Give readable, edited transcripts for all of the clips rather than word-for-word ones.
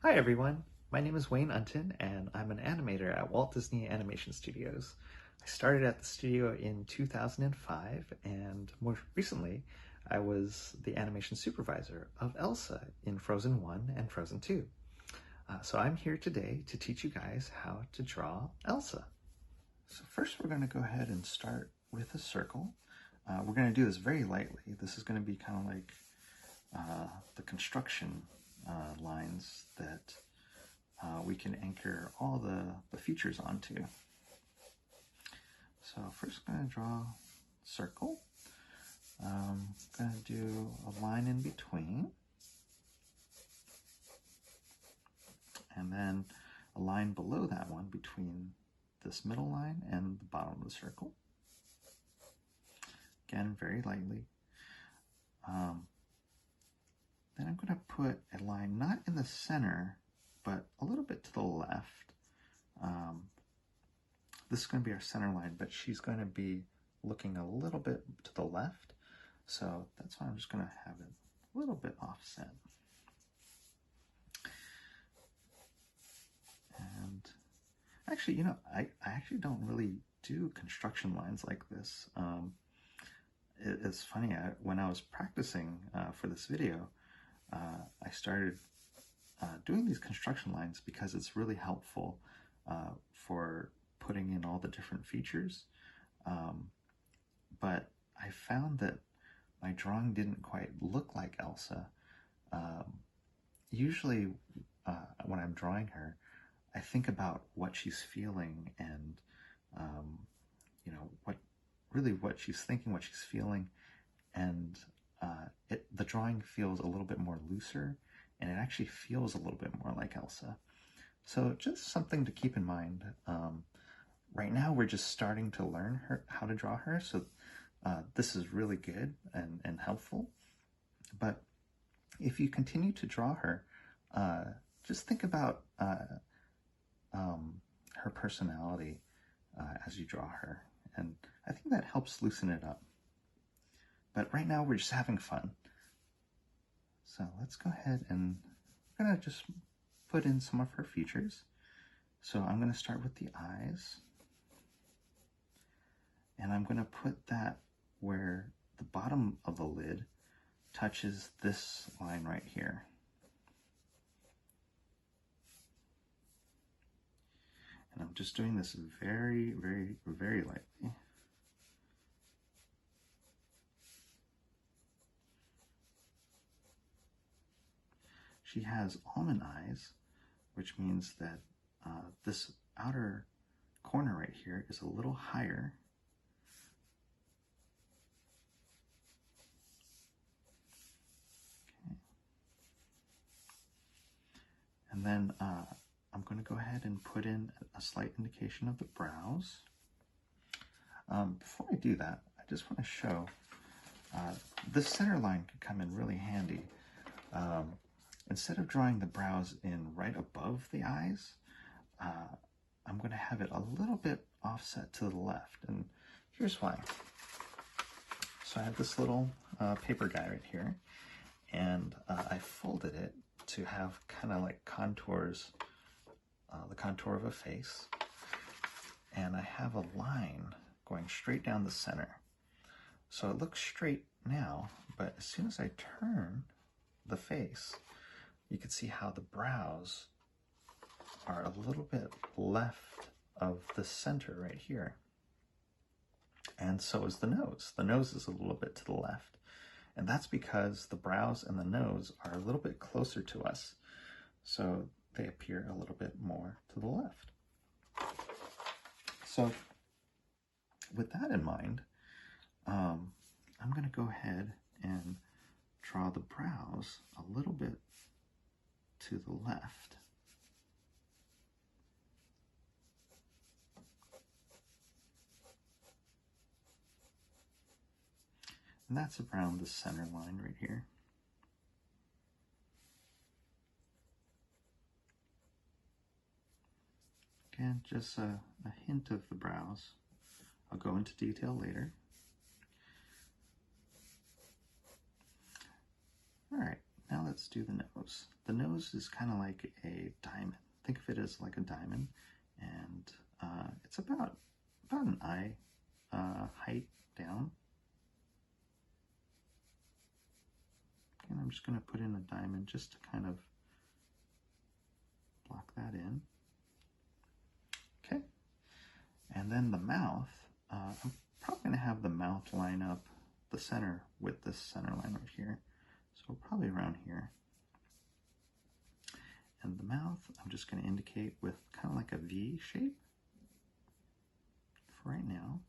Hi everyone, my name is Wayne Unton and I'm an animator at Walt Disney Animation Studios. I started at the studio in 2005 and more recently I was the animation supervisor of Elsa in Frozen 1 and Frozen 2. So I'm here today to teach you guys how to draw Elsa. So first we're going to go ahead and start with a circle. We're going to do this very lightly. This is going to be kind of like the construction lines that we can anchor all the features onto. So first I'm going to draw a circle. I'm going to do a line in between, and then a line below that one between this middle line and the bottom of the circle. Again, very lightly. Then I'm going to put a line not in the center, but a little bit to the left. This is going to be our center line, but she's going to be looking a little bit to the left. So that's why I'm just going to have it a little bit offset. And actually, you know, I actually don't really do construction lines like this. It's funny, when I was practicing for this video, I started doing these construction lines because it's really helpful for putting in all the different features. But I found that my drawing didn't quite look like Elsa. Usually when I'm drawing her, I think about what she's feeling and you know, what she's thinking, what she's feeling, and the drawing feels a little bit more looser, and it actually feels a little bit more like Elsa. So just something to keep in mind. Right now we're just starting to learn how to draw her, so this is really good and helpful. But if you continue to draw her, just think about her personality as you draw her, and I think that helps loosen it up. But right now we're just having fun. So let's go ahead and we're gonna just put in some of her features. So I'm gonna start with the eyes, and I'm gonna put that where the bottom of the lid touches this line right here. And I'm just doing this very, very, very lightly. She has almond eyes, which means that this outer corner right here is a little higher. Okay. And then I'm going to go ahead and put in a slight indication of the brows. Before I do that, I just want to show this center line could come in really handy. Instead of drawing the brows in right above the eyes, I'm going to have it a little bit offset to the left, and here's why. So I have this little paper guy right here, and I folded it to have kind of like contours, the contour of a face, and I have a line going straight down the center. So it looks straight now, but as soon as I turn the face, you can see how the brows are a little bit left of the center right here. And so is the nose. The nose is a little bit to the left. And that's because the brows and the nose are a little bit closer to us. So they appear a little bit more to the left. So with that in mind, I'm going to go ahead and draw the brows a little bit to the left. And that's around the center line right here. Again, just a hint of the brows. I'll go into detail later. All right, now let's do the nose. The nose is kind of like a diamond. Think of it as like a diamond, and it's about an eye height down. And I'm just going to put in a diamond just to kind of block that in. Okay, and then the mouth, I'm probably going to have the mouth line up the center with this center line right here. So probably around here. And the mouth, I'm just going to indicate with kind of like a V shape for right now.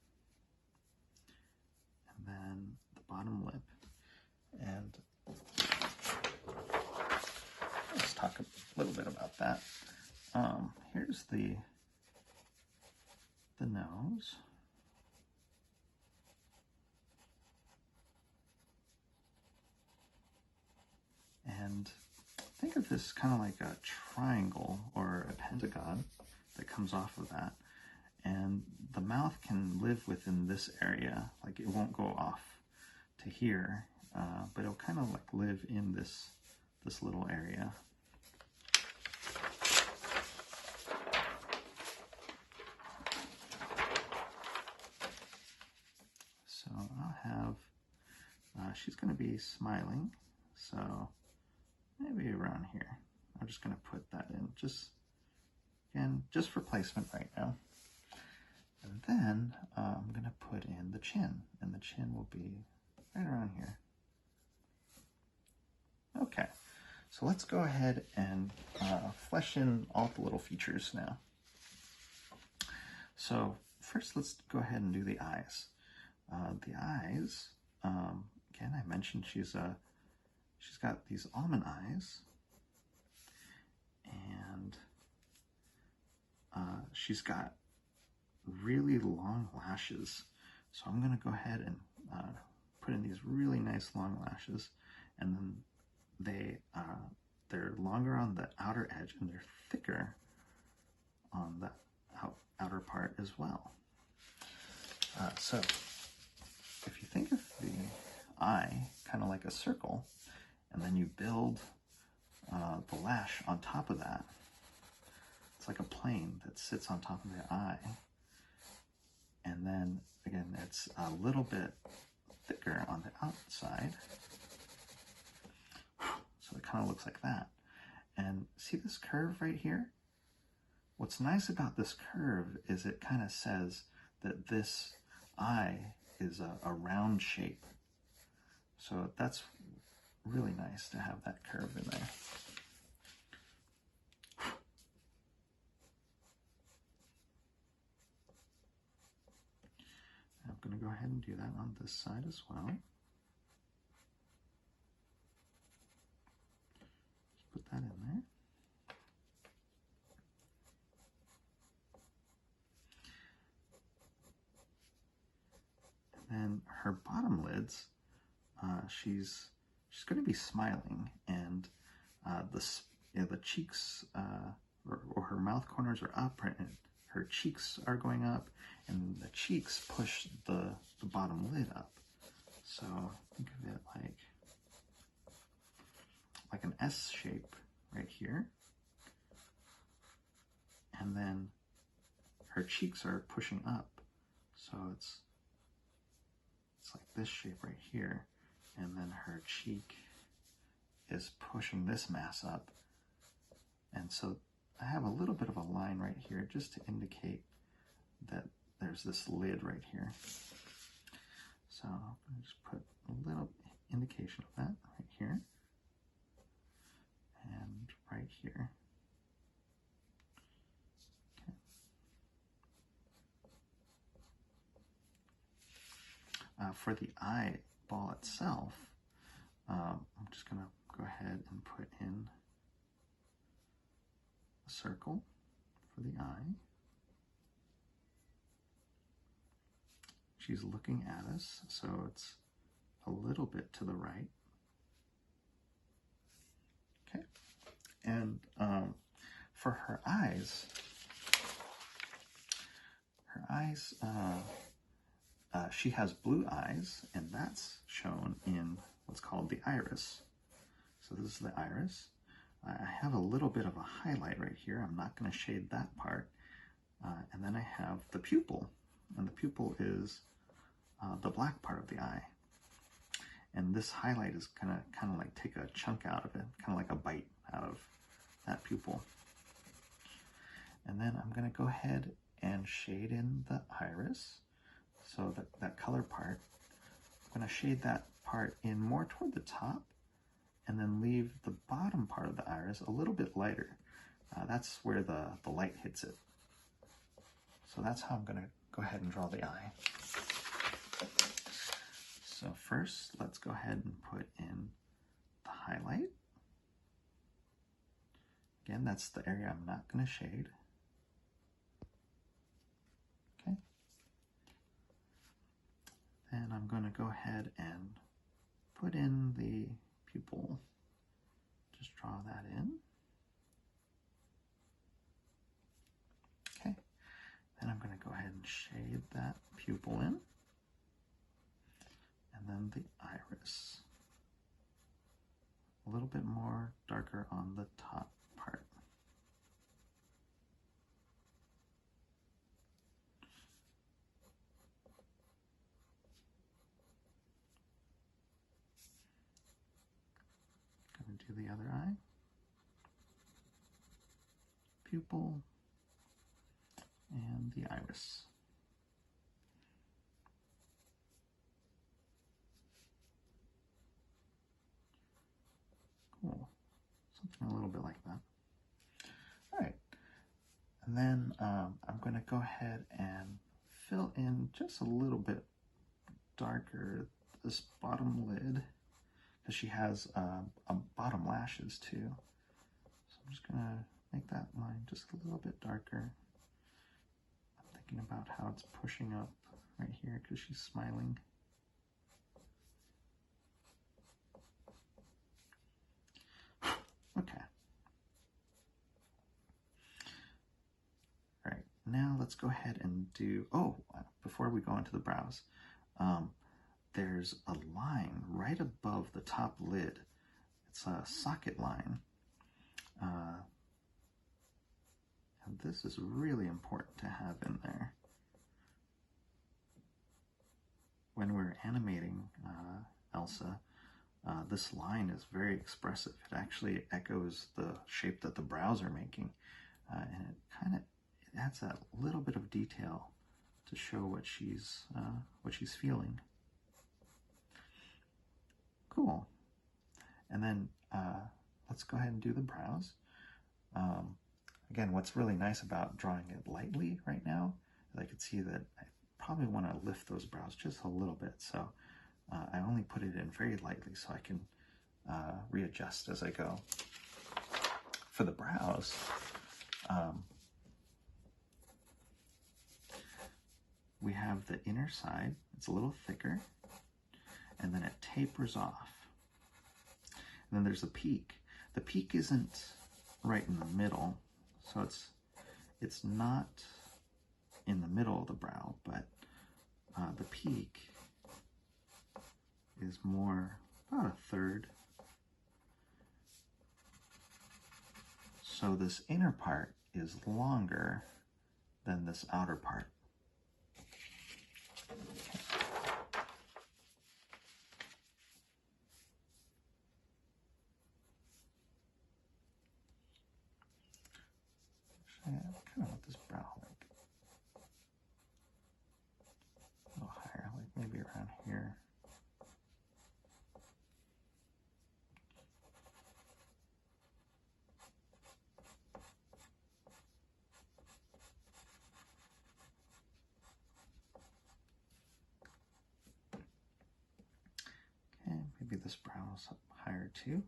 And then the bottom lip. And let's talk a little bit about that. Here's the nose. And think of this kind of like a triangle or a pentagon that comes off of that. And the mouth can live within this area, like it won't go off to here, but it'll kind of like live in this little area. So I'll have, she's going to be smiling, so maybe around here. I'm just going to put that in, again, just for placement right now. And then I'm going to put in the chin, and the chin will be right around here. Okay, so let's go ahead and flesh in all the little features now. So first, let's go ahead and do the eyes. The eyes, again, I mentioned she's got these almond eyes, and she's got really long lashes. So I'm going to go ahead and put in these really nice long lashes, and then they're longer on the outer edge and they're thicker on the outer part as well. So if you think of the eye kind of like a circle, and then you build the lash on top of that, it's like a plane that sits on top of the eye. And then again, it's a little bit thicker on the outside. So it kind of looks like that. And see this curve right here? What's nice about this curve is it kind of says that this eye is a round shape. So that's really nice to have that curve in there. I'm going to go ahead and do that on this side as well. Just put that in there. And then her bottom lids, she's going to be smiling, and the cheeks or her mouth corners are up, and her cheeks are going up, and the cheeks push the bottom lid up. So think of it like an S shape right here, and then her cheeks are pushing up, so it's like this shape right here, and then her cheek is pushing this mass up. And so I have a little bit of a line right here just to indicate that there's this lid right here. So I'm going to just put a little indication of that right here and right here. Okay. For the eyeball itself, I'm just going to go ahead and put in a circle for the eye. She's looking at us, so it's a little bit to the right. Okay, and for her eyes, she has blue eyes, and that's shown in what's called the iris. So this is the iris. I have a little bit of a highlight right here. I'm not going to shade that part. And then I have the pupil. And the pupil is the black part of the eye. And this highlight is kind of like take a chunk out of it, kind of like a bite out of that pupil. And then I'm going to go ahead and shade in the iris. So that color part, I'm going to shade that part in more toward the top and then leave the bottom part of the iris a little bit lighter. That's where the light hits it. So that's how I'm going to go ahead and draw the eye. So first, let's go ahead and put in the highlight. Again, that's the area I'm not going to shade. Okay. Then I'm going to go ahead and put in the pupil. Just draw that in. Okay. Then I'm going to go ahead and shade that pupil in. And then the iris. A little bit more darker on the top part. Going to do the other eye. Pupil and the iris. Cool. Something a little bit like that. All right. And then I'm going to go ahead and fill in just a little bit darker this bottom lid, because she has bottom lashes too. So I'm just going to make that line just a little bit darker. I'm thinking about how it's pushing up right here because she's smiling. Okay. All right, now let's go ahead and do, before we go into the brows, there's a line right above the top lid. It's a socket line. And this is really important to have in there. When we're animating Elsa, this line is very expressive. It actually echoes the shape that the brows are making. And it adds that little bit of detail to show what she's feeling. Cool. And then let's go ahead and do the brows. Again, what's really nice about drawing it lightly right now is I could see that I probably want to lift those brows just a little bit. So I only put it in very lightly so I can readjust as I go. For the brows, we have the inner side. It's a little thicker, and then it tapers off. And then there's a peak. The peak isn't right in the middle, so it's not in the middle of the brow, but the peak is more about a third. So this inner part is longer than this outer part. I kind of want this brow like a little higher, like maybe around here. Okay, maybe this brow is up higher too.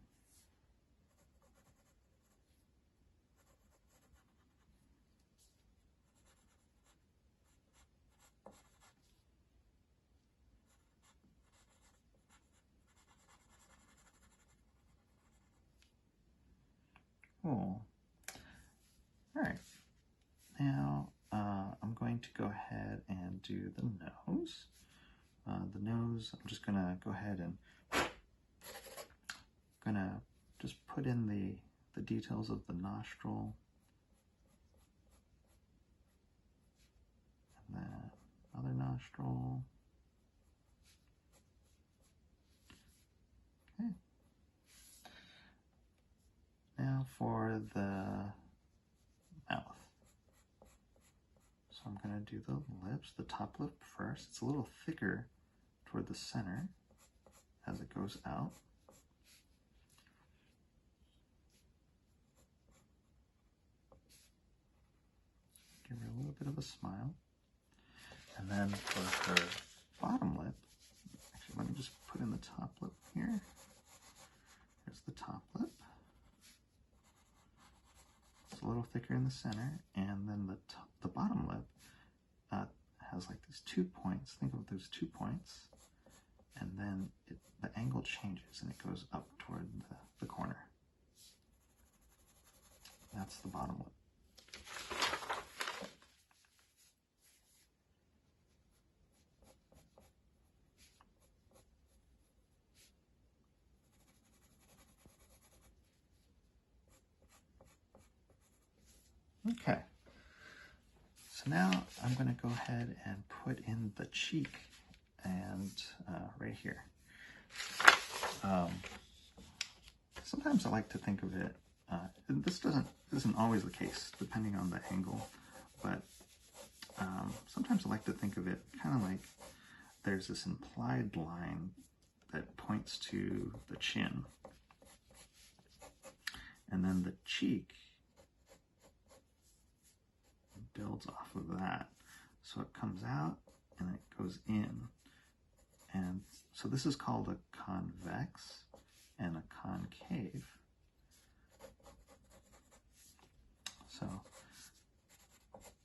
Cool. All right. Now I'm going to go ahead and do the nose. The nose, I'm just gonna go ahead and put in the details of the nostril. And then other nostril. Okay. Now for the mouth. So I'm going to do the lips, the top lip first. It's a little thicker toward the center as it goes out. Give her a little bit of a smile. And then for her bottom lip, actually let me just put in the top lip here. Here's the top lip. It's a little thicker in the center, and then the bottom lip has like these 2 points. Think of those 2 points, and then the angle changes and it goes up toward the corner. That's the bottom lip. Okay, so now I'm going to go ahead and put in the cheek and right here. Sometimes I like to think of it, and this isn't always the case depending on the angle, but sometimes I like to think of it kind of like there's this implied line that points to the chin, and then the cheek builds off of that. So it comes out and it goes in. And so this is called a convex and a concave. So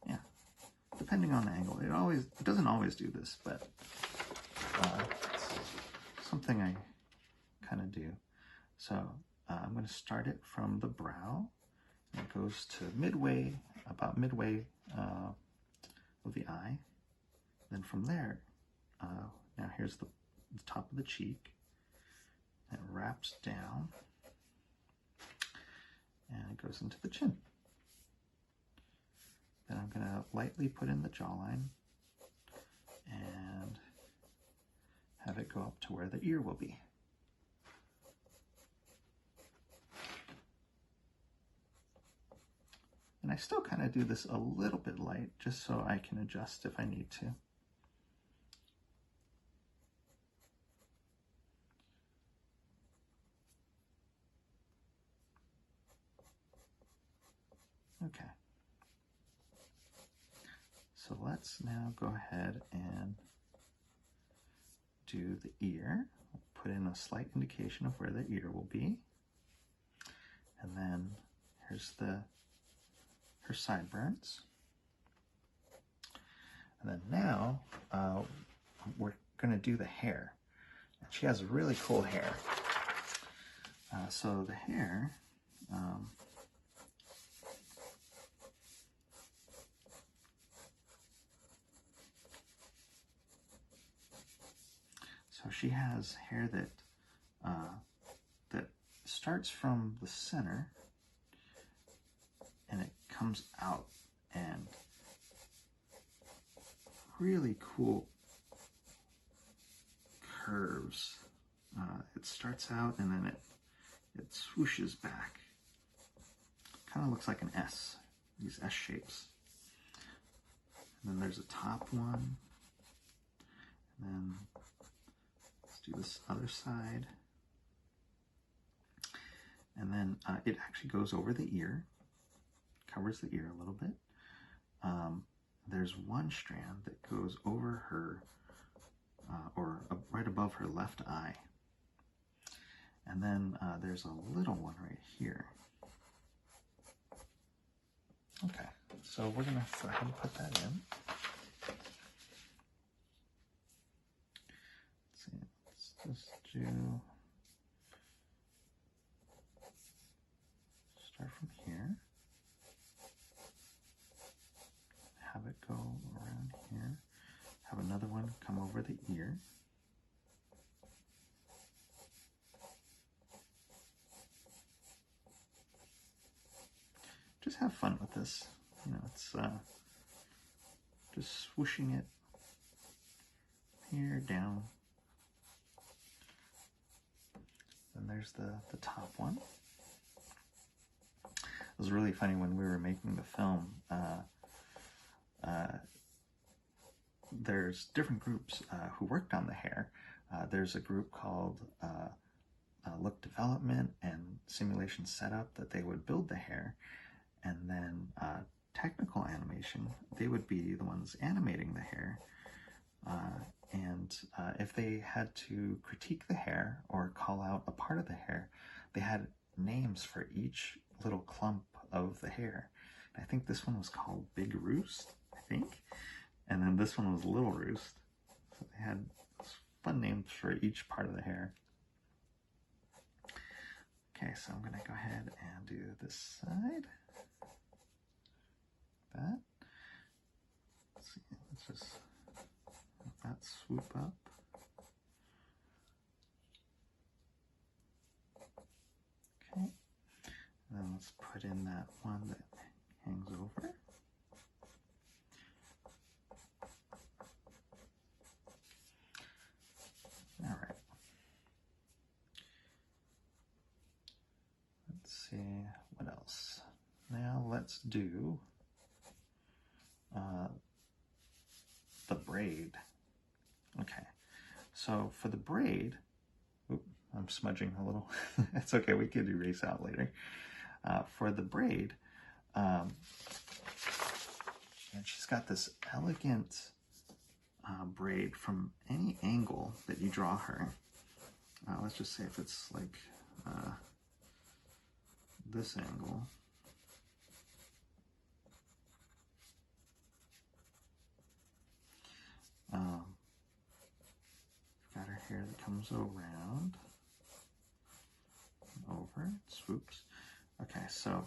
yeah, depending on the angle, it doesn't always do this, but it's something I kind of do. So I'm going to start it from the brow. It goes to midway, about midway of the eye. Then from there, now here's the top of the cheek. It wraps down and it goes into the chin. Then I'm going to lightly put in the jawline and have it go up to where the ear will be. And I still kind of do this a little bit light, just so I can adjust if I need to. Okay. So let's now go ahead and do the ear. Put in a slight indication of where the ear will be. And then here's her sideburns. And then now we're going to do the hair. And she has really cool hair. So the hair, so she has hair that that starts from the center and it comes out, and really cool curves. It starts out and then it swooshes back. Kind of looks like an S, these S shapes. And then there's a top one. And then let's do this other side. And then it actually goes over the ear, covers the ear a little bit. There's one strand that goes over her, or right above her left eye. And then there's a little one right here. Okay, so we're gonna go ahead and put that in. Let's see, let's just start from here. Have it go around here. Have another one come over the ear. just have fun with this. You know, it's just swooshing it here, down. And there's the top one. It was really funny when we were making the film. There's different groups who worked on the hair. There's a group called Look Development and Simulation Setup that they would build the hair, and then technical animation, they would be the ones animating the hair. And if they had to critique the hair or call out a part of the hair, they had names for each little clump of the hair. I think this one was called Big Roost, I think. And then this one was Little Roost. So they had fun names for each part of the hair. Okay, so I'm going to go ahead and do this side. That. Let's see, let's just let that swoop up. Okay, and then let's put in that one that hangs over. All right. Let's see what else. Now let's do the braid. Okay, so for the braid, I'm smudging a little. It's okay, we could erase out later. For the braid, and she's got this elegant braid from any angle that you draw her. Let's just say if it's like this angle. Got her hair that comes around, over, swoops. Okay, so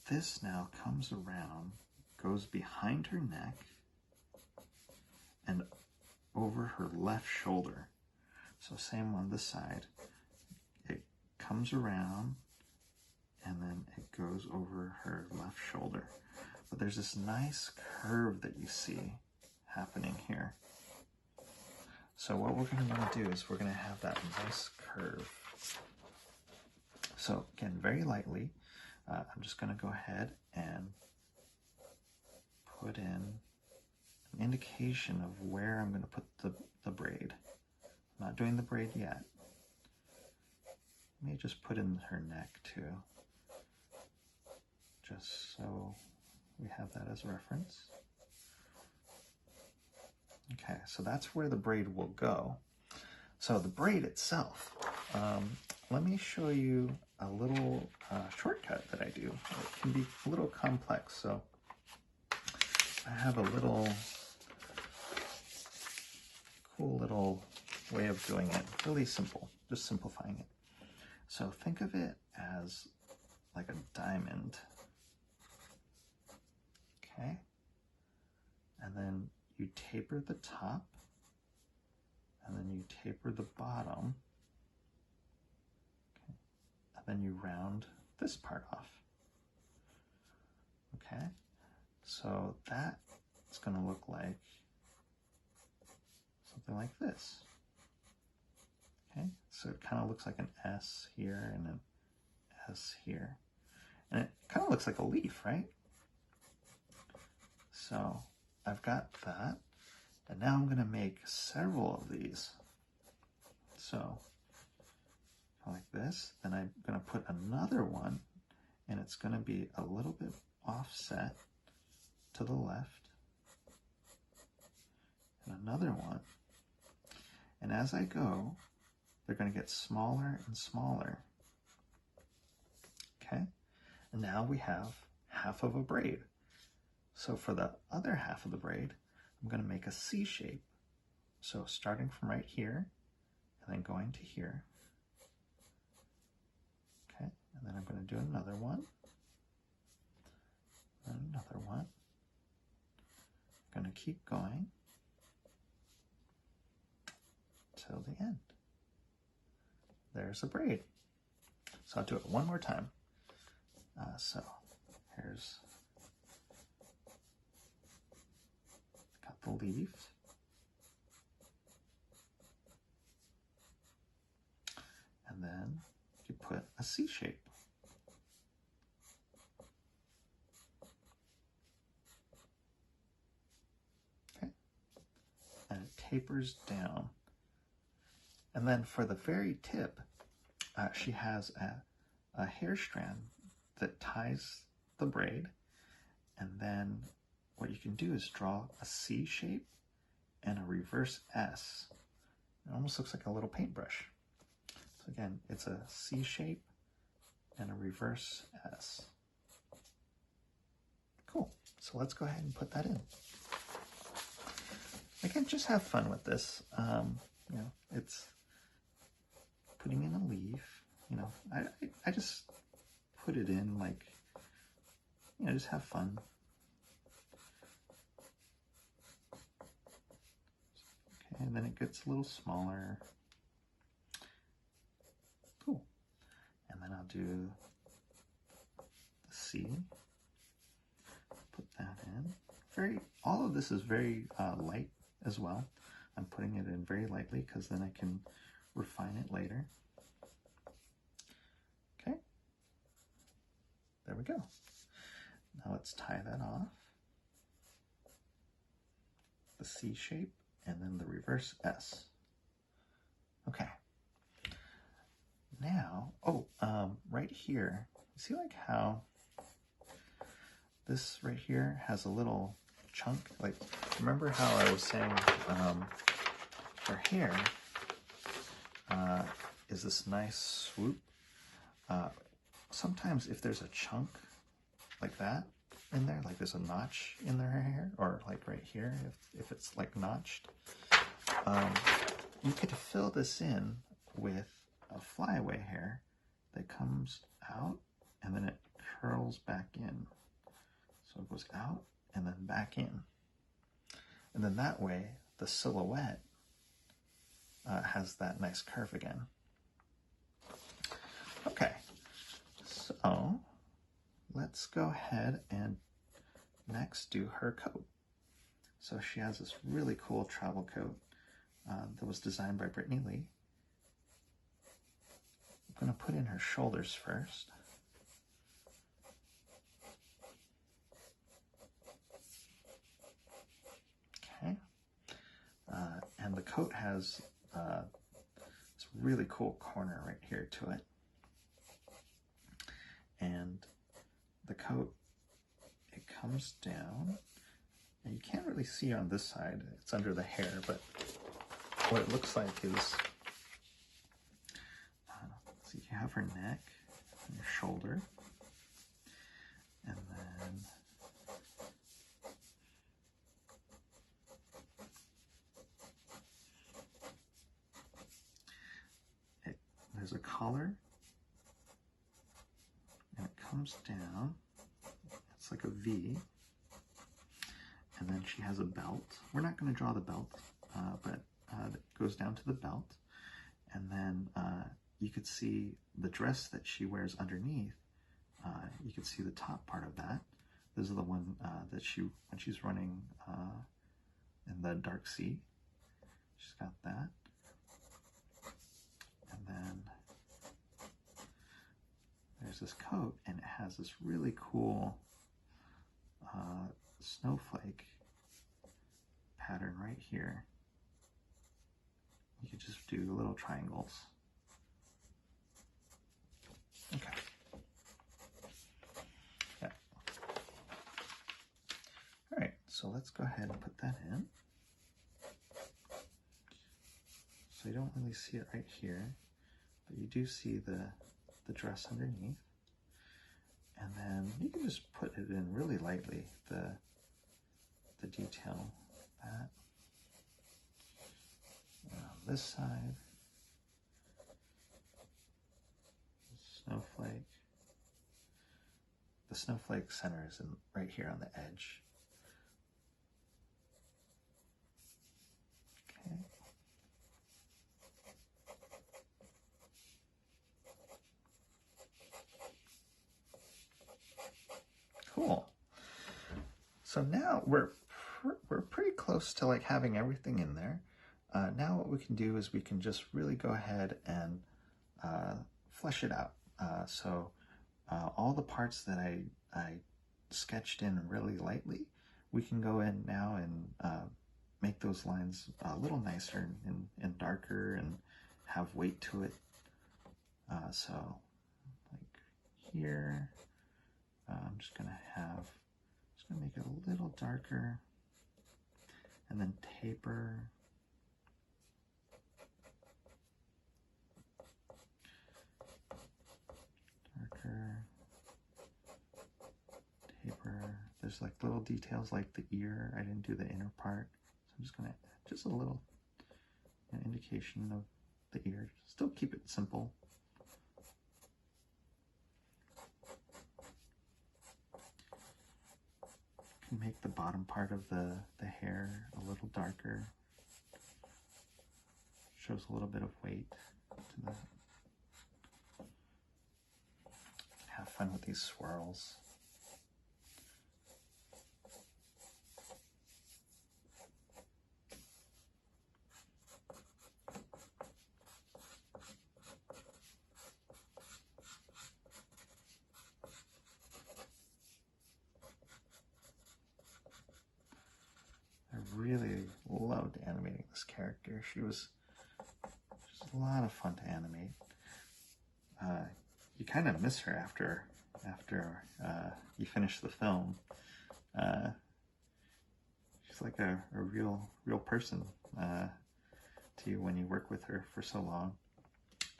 this now comes around, goes behind her neck, and over her left shoulder. So same on this side. It comes around, and then it goes over her left shoulder. But there's this nice curve that you see happening here. So what we're going to want to do is we're going to have that nice curve. So again, very lightly, I'm just going to go ahead and put in an indication of where I'm going to put the braid. I'm not doing the braid yet. Let me just put in her neck too, just so we have that as a reference. Okay, so that's where the braid will go. So the braid itself, let me show you a little shortcut that I do. It can be a little complex, so I have a little cool little way of doing it. Really simple, just simplifying it. So think of it as like a diamond. Okay, and then you taper the top, and then you taper the bottom, okay, and then you round this part off. Okay, so that is going to look like something like this. Okay, so it kind of looks like an S here and an S here, and it kind of looks like a leaf, right? So I've got that, and now I'm going to make several of these. So like this, then I'm going to put another one, and it's going to be a little bit offset to the left, and another one. And as I go, they're going to get smaller and smaller. Okay, and now we have half of a braid. So for the other half of the braid, I'm going to make a C shape. So starting from right here, and then going to here. Okay, and then I'm going to do another one, and another one. I'm going to keep going till the end. There's a braid. So I'll do it one more time. So There's got the leaf. And then you put a C shape. Okay. And it tapers down. And then for the very tip, she has a hair strand that ties the braid. And then what you can do is draw a C shape and a reverse S. It almost looks like a little paintbrush. So again, it's a C shape and a reverse S. Cool. So let's go ahead and put that in. Again, just have fun with this. You know, it's putting in a leaf. You know, I just put it in like, you know, just have fun. Okay, and then it gets a little smaller. Cool. And then I'll do the C. Put that in. All of this is very light as well. I'm putting it in very lightly because then I can refine it later. Okay. There we go. Now let's tie that off. The C shape and then the reverse S. Okay. Now, right here, see like how this right here has a little chunk? Like, remember how I was saying her hair is this nice swoop? Sometimes if there's a chunk like that in there, like there's a notch in their hair, or like right here, if it's like notched, you could fill this in with a flyaway hair that comes out and then it curls back in. So it goes out and then back in. And then that way the silhouette has that nice curve again. Okay, so let's go ahead and next do her coat. So she has this really cool travel coat that was designed by Brittany Lee. I'm going to put in her shoulders first. Okay. And the coat has this really cool corner right here to it. And the coat, it comes down, and you can't really see on this side, it's under the hair, but what it looks like is, so you have her neck and your shoulder, and then there's a collar, and it comes down, it's like a V, and then she has a belt. We're not going to draw the belt, but it goes down to the belt, and then you could see the dress that she wears underneath. You could see the top part of that. This is the one that when she's running in the dark sea, she's got that. And then there's this coat, and it has this really cool snowflake pattern right here. You could just do little triangles. Okay. Yeah. All right, so let's go ahead and put that in. So you don't really see it right here, but you do see the dress underneath. And then you can just put it in really lightly, the detail like that. And on this side, snowflake. The snowflake center is right here on the edge. Okay. Cool. So now we're pretty close to like having everything in there. Now what we can do is we can just really go ahead and flesh it out. So all the parts that I sketched in really lightly, we can go in now and make those lines a little nicer and darker and have weight to it. So like here, I'm just gonna make it a little darker and then taper. Darker, taper. There's like little details like the ear. I didn't do the inner part. So I'm just gonna, just a little indication of the ear. Still keep it simple. Can make the bottom part of the hair a little darker. Shows a little bit of weight to the. Have fun with these swirls. I really loved animating this character. She was just a lot of fun to animate. You kind of miss her after you finish the film. She's like a real person to you when you work with her for so long.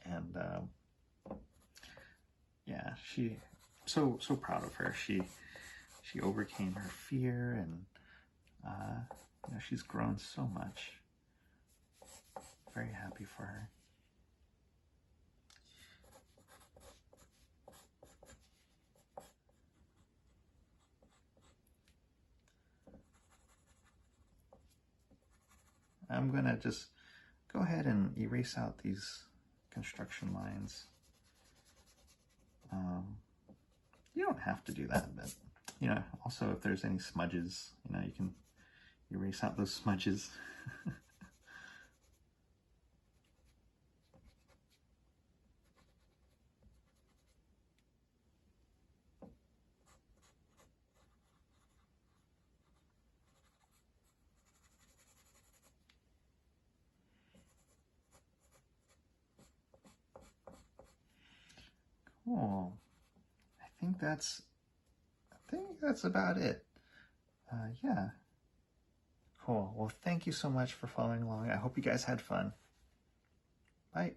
And yeah, so proud of her. She overcame her fear, and you know, she's grown so much. Very happy for her. I'm gonna just go ahead and erase out these construction lines. You don't have to do that, but you know, also if there's any smudges, you know, you can erase out those smudges. Cool. I think that's about it. Yeah. Cool. Well, thank you so much for following along. I hope you guys had fun. Bye.